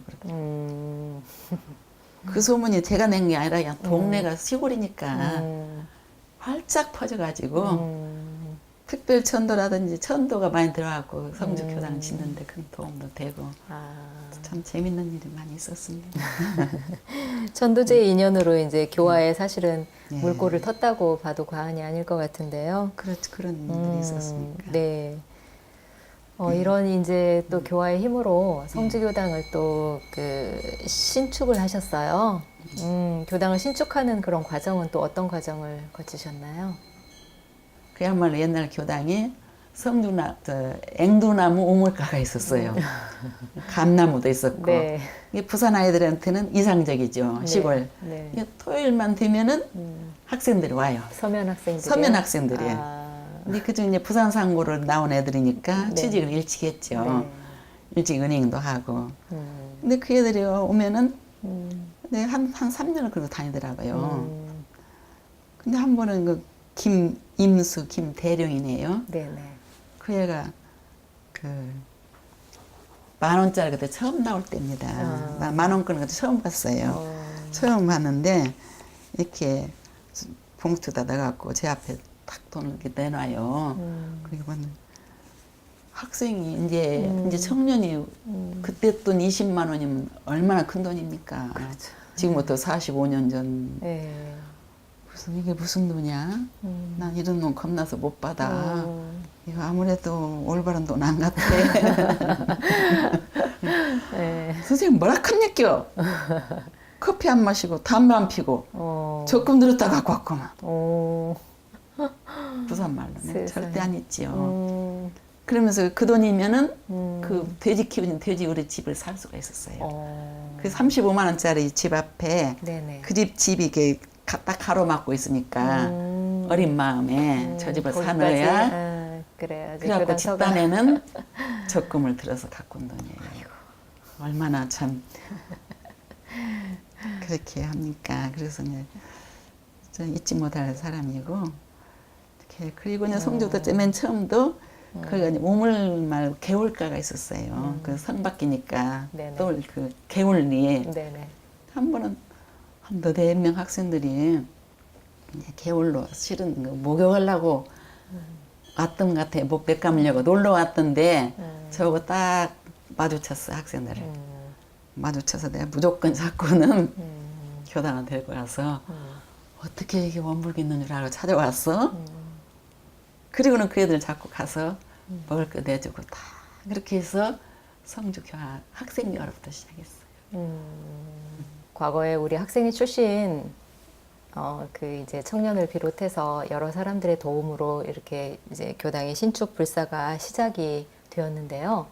그 소문이 제가 낸 게 아니라 그냥 동네가 시골이니까 활짝 퍼져가지고 특별 천도라든지 천도가 많이 들어가고 성주 교당 짓는데 큰 도움도 되고 참 재밌는 일이 많이 있었습니다. 천도제의 인연으로 이제 교화에 사실은 네. 물꼬를 텄다고 봐도 과언이 아닐 것 같은데요. 그렇지 그런 일이 있었으니까. 네. 이런 이제 또 교화의 힘으로 성주교당을 또 그 신축을 하셨어요. 교당을 신축하는 그런 과정은 또 어떤 과정을 거치셨나요? 그야말로 옛날 교당에 앵두나무 우물가가 있었어요. 감나무도 있었고. 네. 이게 부산 아이들한테는 이상적이죠. 시골. 네. 이게 토요일만 되면은 학생들이 와요. 서면 학생들이. 서면 학생들이에요. 근데 그중 이제 부산 상고를 나온 애들이니까 네. 취직을 일찍 했죠. 네. 일찍 은행도 하고. 근데 그 애들이 오면은 근데 한 3년을 그러고 다니더라고요. 근데 한 번은 그 김임수, 김대룡이네요. 네네. 그 애가 그 10,000원짜리 그때 처음 나올 때입니다. 나 10,000원권 그때 처음 봤어요. 처음 봤는데 이렇게 봉투에다 넣어갖고 제 앞에 탁 돈을 이렇게 내놔요. 그리고 보면 학생이 이제 청년이 그때 돈 20만 원이면 얼마나 큰 돈입니까? 그렇죠. 지금부터 45년 전. 네. 이게 무슨 돈이야? 난 이런 돈 겁나서 못 받아. 이거 아무래도 올바른 돈 안 같아. 네. 선생님 뭐라 합니까? 커피 안 마시고 담배 안 피고 적금 들었다 갖고 왔구만. 부산 말로는 세상에. 절대 안 있지요. 그러면서 그 돈이면은 그 돼지 키우는 돼지 우리 집을 살 수가 있었어요. 그 35만 원짜리 집 앞에 네네. 그 집이 이게 딱 가로막고 있으니까 어린 마음에 저 집을 사놓아야 그래야지. 그래갖고 집단에는 적금을 들어서 갖고 온 돈이에요. 얼마나 참 그렇게 합니까? 그래서 이제 전 잊지 못할 사람이고 이렇게 그리고 이제 성주도 맨 처음도 그 우물말 개울가가 있었어요. 그 성 바뀌니까 네네. 또 그 개울리에 네네. 한 번은 한 너댓 명 학생들이 이제 개울로 실은 그 목욕하려고 왔던 것 같아요. 목배 감으려고 놀러 왔던데 저거 딱 마주쳤어 학생들을. 마주쳐서 내가 무조건 자꾸는 교당을 데리고 가서 어떻게 이게 원불교 있는 줄 알고 찾아왔어? 그리고는 그 애들 자꾸 가서 먹을 거 내주고 다 그렇게 해서 성주교화 학생교화로부터 시작했어요. 과거에 우리 학생회 출신 그 이제 청년을 비롯해서 여러 사람들의 도움으로 이렇게 이제 교당의 신축 불사가 시작이 되었는데요.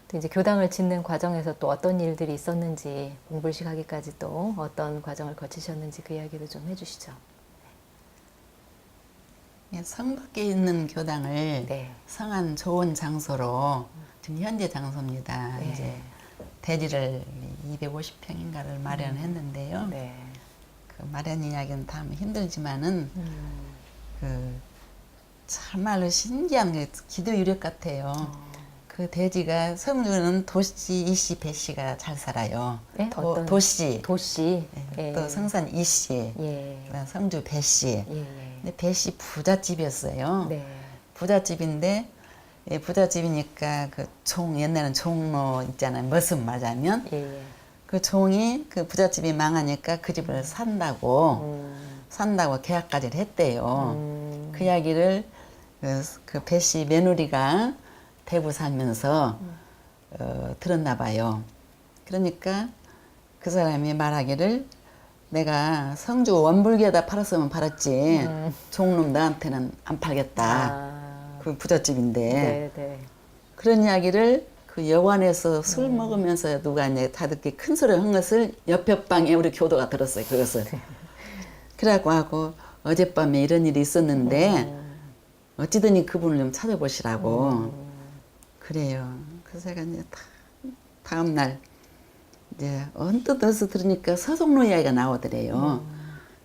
또 이제 교당을 짓는 과정에서 또 어떤 일들이 있었는지 공불식하기까지 또 어떤 과정을 거치셨는지 그 이야기를 좀 해주시죠. 성 밖에 있는 교당을 네. 성한 좋은 장소로 지금 현재 장소입니다. 네. 이제 대지를 250평인가를 마련했는데요. 네. 그 마련 이야기는 다 하면 힘들지만은 그 참말로 신기한 게 기도 유력 같아요. 그 대지가 성주는 도시 이씨 배씨가 잘 살아요. 네? 어떤 도시 도시. 예. 또 성산 이씨, 예. 그다음 성주 배씨. 예. 근데 배씨 부잣집이었어요. 네. 부잣집인데 예, 부잣집이니까 그 옛날에는 종로 있잖아요. 머슴 맞으면 예. 그 종이 그 부잣집이 망하니까 그 집을 산다고 계약까지 했대요. 그 이야기를 그 배씨 며느리가 대구 살면서 들었나 봐요. 그러니까 그 사람이 말하기를 내가 성주 원불교에다 팔았으면 팔았지 종놈 나한테는 안 팔겠다. 그 부잣집인데 네. 그런 이야기를 그 여관에서 술 먹으면서 누가 이제 다 듣기 큰 소리를 한 것을 옆에 방에 우리 교도가 들었어요. 그것을. 그래갖고 하고 어젯밤에 이런 일이 있었는데 어찌든지 그분을 좀 찾아보시라고 그래요. 그래서 제가 이제 다음 날 이제 언뜻 어서 들으니까 서성로 이야기가 나오더래요.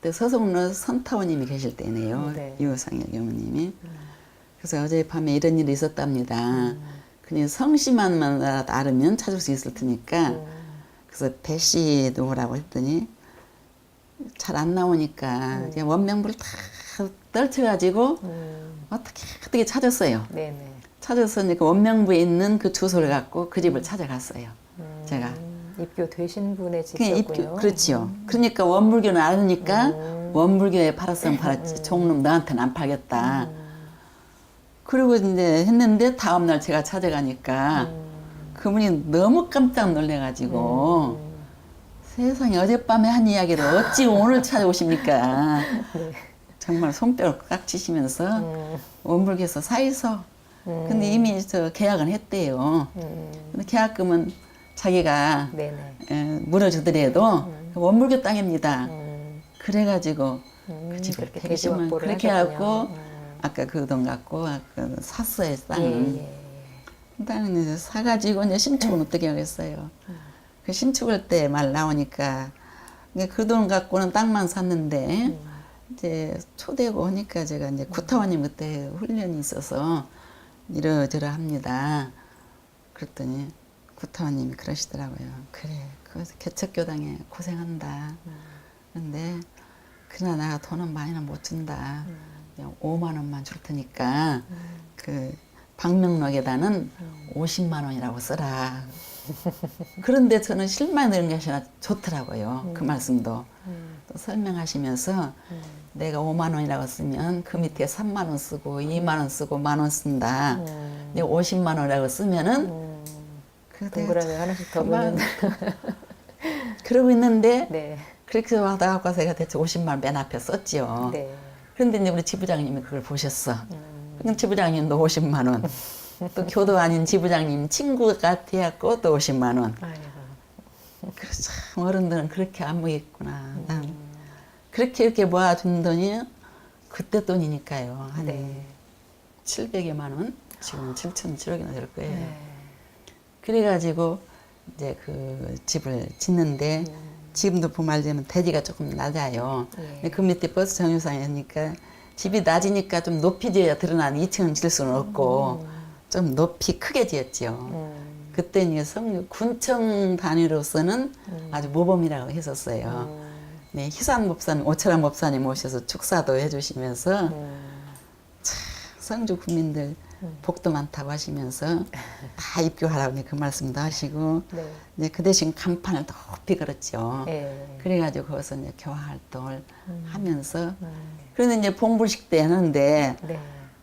근데 서성로 선타오님이 계실 때네요. 네. 유상일 교무님이. 그래서 어젯밤에 이런 일이 있었답니다. 그냥 성씨만 알으면 찾을 수 있을 테니까. 그래서 배씨 누구라고 했더니 잘 안 나오니까 그냥 원명부를 다 떨쳐가지고 어떻게 찾았어요. 네네. 찾아서 그 원명부에 있는 그 주소를 갖고 그 집을 찾아갔어요. 제가. 입교되신 분의 그냥 집이었군요. 그렇지요. 그러니까 원불교는 알으니까 원불교에 팔았으면 팔았지. 종놈 너한테는 안 팔겠다. 그리고 이제 했는데 다음날 제가 찾아가니까 그분이 너무 깜짝 놀래가지고 세상에 어젯밤에 한 이야기를 어찌 오늘 찾아오십니까? 네. 정말 손뼉을 깍 치시면서 원불교에서 사이서 근데 이미 저 계약은 했대요. 근데 계약금은 자기가 네네. 물어주더라도 원불교 땅입니다. 그래가지고 그 집을 그렇게 120만 대지확보를 그렇게 하셨군요. 하고 아까 그 돈 갖고 샀어요 땅을. 예, 예. 땅을 이제 사가지고 이제 신축은 어떻게 하겠어요. 그 신축할 때 말 나오니까 그 돈 갖고는 땅만 샀는데 이제 초대고 하니까 제가 이제 구타원님 그때 훈련이 있어서 이러저러 합니다. 그랬더니 구타원님이 그러시더라고요. 그래, 거기서 개척교당에 고생한다. 그런데 그러나 내가 돈은 많이는 못 준다. 그냥 5만 원만 줄 테니까 그 방명록에다는 50만 원이라고 써라. 그런데 저는 실만 드는 것이 좋더라고요. 그 말씀도. 또 설명하시면서 내가 5만 원이라고 쓰면 그 밑에 3만 원 쓰고 2만 원 쓰고 1만 원 쓴다. 근데 50만 원이라고 쓰면은 동그라미 하나씩 더 그만 보는. 그러고 있는데 네. 그렇게 하다가 가서 제가 대체 50만 원 맨 앞에 썼지요. 네. 그런데 이제 우리 지부장님이 그걸 보셨어. 그럼 지부장님도 50만 원. 또 교도 아닌 지부장님 친구가 돼갖고 또 50만 원. 아이고. 그래서 참 어른들은 그렇게 안 먹겠구나. 난 그렇게 모아둔 돈이 그때 돈이니까요. 한 네. 700여만 원? 지금 7,700이나 될 거예요. 네. 그래가지고 이제 그 집을 짓는데 지금도 보말되면 대지가 조금 낮아요. 예. 그 밑에 버스 정류장이니까 집이 낮으니까 좀 높이 지어야 드러나는 2층은 질 수는 없고 좀 높이 크게 지었죠. 그때 이제 군청 단위로서는 아주 모범이라고 했었어요. 네, 희산 목사님, 오철환 목사님 오셔서 축사도 해주시면서 참 성주 국민들 복도 많다고 하시면서 다 입교하라고 그 말씀도 하시고 네. 이제 그 대신 간판을 높이 걸었죠. 예. 그래가지고 거기서 이제 교화 활동을 하면서 그런데 이제 봉불식 때 하는데 네.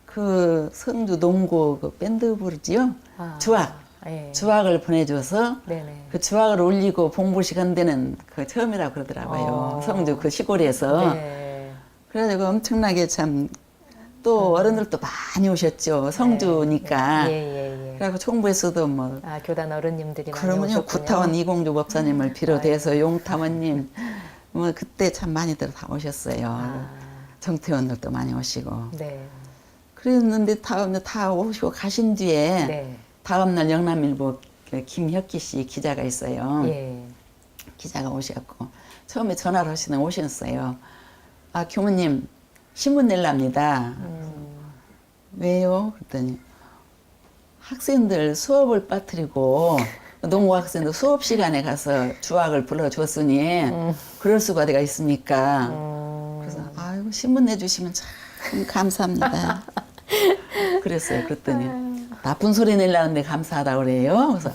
그 성주 농고 그 밴드 부르지요. 아, 주악. 예. 주악을 보내줘서 네네. 그 주악을 올리고 봉불식 한 데는 그 처음이라고 그러더라고요. 성주 그 시골에서. 네. 그래가지고 엄청나게 참 또 어른들도 많이 오셨죠. 성주니까. 예. 그리고 총부에서도 뭐 아, 교단 어른님들이 많이 그러면요 오셨군요. 구타원 이공주 법사님을 비롯해서 용타원님 뭐 그때 참 많이들 다 오셨어요. 아, 정태원들도 많이 오시고. 네. 그랬는데 다음날 다 오시고 가신 뒤에 네. 다음날 영남일보 그 김혁기 씨 기자가 있어요. 예. 기자가 오셔갖고 처음에 전화를 오셨어요. 아 교무님 신문 낼랍니다. 왜요? 그랬더니 학생들 수업을 빠뜨리고 농구 학생들 수업 시간에 가서 주악을 불러줬으니 그럴 수가 어디가 있습니까? 그래서 아이고 신문 내주시면 참 감사합니다. 그랬어요. 그랬더니 나쁜 소리 내려는데 감사하다고 그래요. 그래서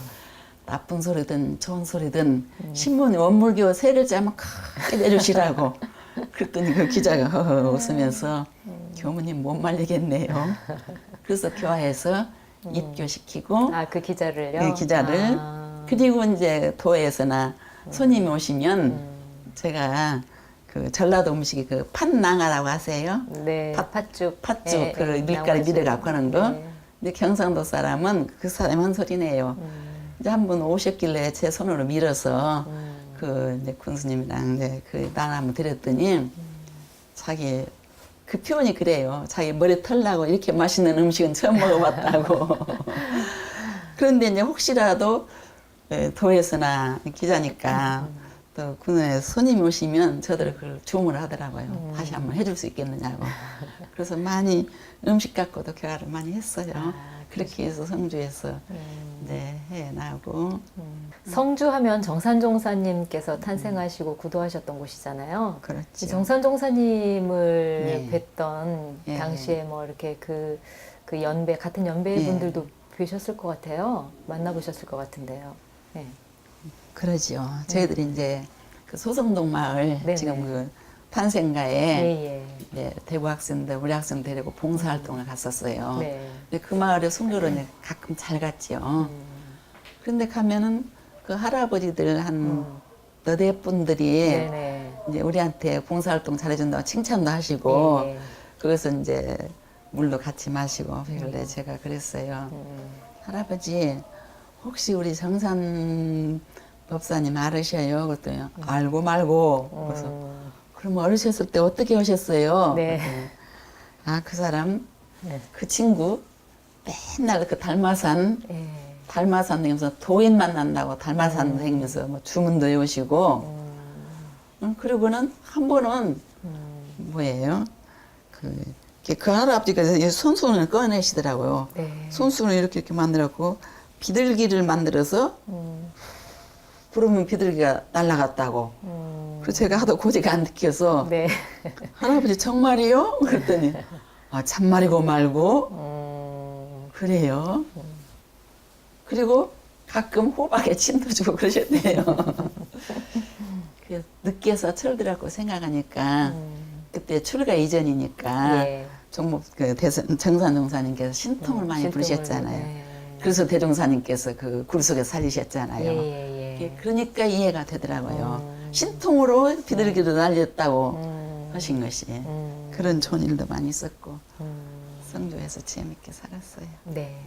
나쁜 소리든 좋은 소리든 신문에 원불교 세례자만 크게 내주시라고. 그랬더니 그 기자가 허허 웃으면서 교무님 못 말리겠네요. 그래서 교화해서 입교시키고 아, 그 기자를요? 그 기자를 아. 그리고 이제 도에서나 손님이 오시면 제가 그 전라도 음식이 그 팥낭아라고 하세요. 네. 팥죽. 팥죽 예, 그 예, 밀가루 나머지. 밀어 갖고 하는 거. 네. 근데 경상도 사람은 그 사람이 한 소리네요. 이제 한 분 오셨길래 제 손으로 밀어서 그 이제 군수님이랑 이제 그 난 한번 드렸더니 자기 그 표현이 그래요. 자기 머리 털나고 이렇게 맛있는 음식은 처음 먹어봤다고. 그런데 이제 혹시라도 도에서나 기자니까 또 군에 손님이 오시면 저들 그걸 주문을 하더라고요. 다시 한번 해줄 수 있겠느냐고. 그래서 많이 음식 갖고도 교화를 많이 했어요. 아, 그렇게 해서 성주에서 네, 해나고 성주하면 정산종사님께서 탄생하시고 구도하셨던 곳이잖아요. 이 그렇죠. 정산종사님을 네. 뵀던 예. 당시에 뭐 이렇게 그 연배 같은 연배의 예. 분들도 뵈셨을 것 같아요. 만나보셨을 것 같은데요. 네. 그러지요. 저희들이 이제 그 소성동 마을 네네. 지금 그 탄생가에 예, 예. 네, 대구 학생들, 우리 학생 데리고 봉사활동을 갔었어요. 네. 근데 그 마을에 송교로 이제 가끔 잘 갔지요. 그런데 가면은 그 할아버지들 한 너댓 분들이 네네. 이제 우리한테 봉사활동 잘해준다고 칭찬도 하시고 예, 예. 거기서 이제 물도 같이 마시고 그래 제가 그랬어요. 할아버지 혹시 우리 정산 법사님 알으셔요? 그랬더니 알고 말고 그래서 그럼 어르셨을 때 어떻게 오셨어요? 네. 아 그 사람 네. 그 친구 맨날 그 달마산 예. 다니면서 도인 만난다고 달마산 다니면서 뭐 주문도 해오시고 그리고는 한 번은 뭐예요? 그 할아버지가 손수건을 꺼내시더라고요. 네. 손수건을 이렇게 만들었고 비둘기를 만들어서 부르면 비둘기가 날아갔다고. 그래서 제가 하도 고지가 안 느껴서 네. 할아버지 정말이요? 그랬더니 아 참말이고 말고 그래요. 그리고 가끔 호박에 침도 주고 그러셨대요. 늦게서 철들었고 생각하니까 그때 출가 이전이니까 예. 종목 그 정산종사님께서 신통을 많이 신통을, 부르셨잖아요. 네. 그래서 대종사님께서 그 굴 속에 살리셨잖아요. 예, 예. 그러니까 이해가 되더라고요. 신통으로 비둘기도 날렸다고 하신 것이 그런 좋은 일도 많이 있었고 성주에서 재밌게 살았어요. 네.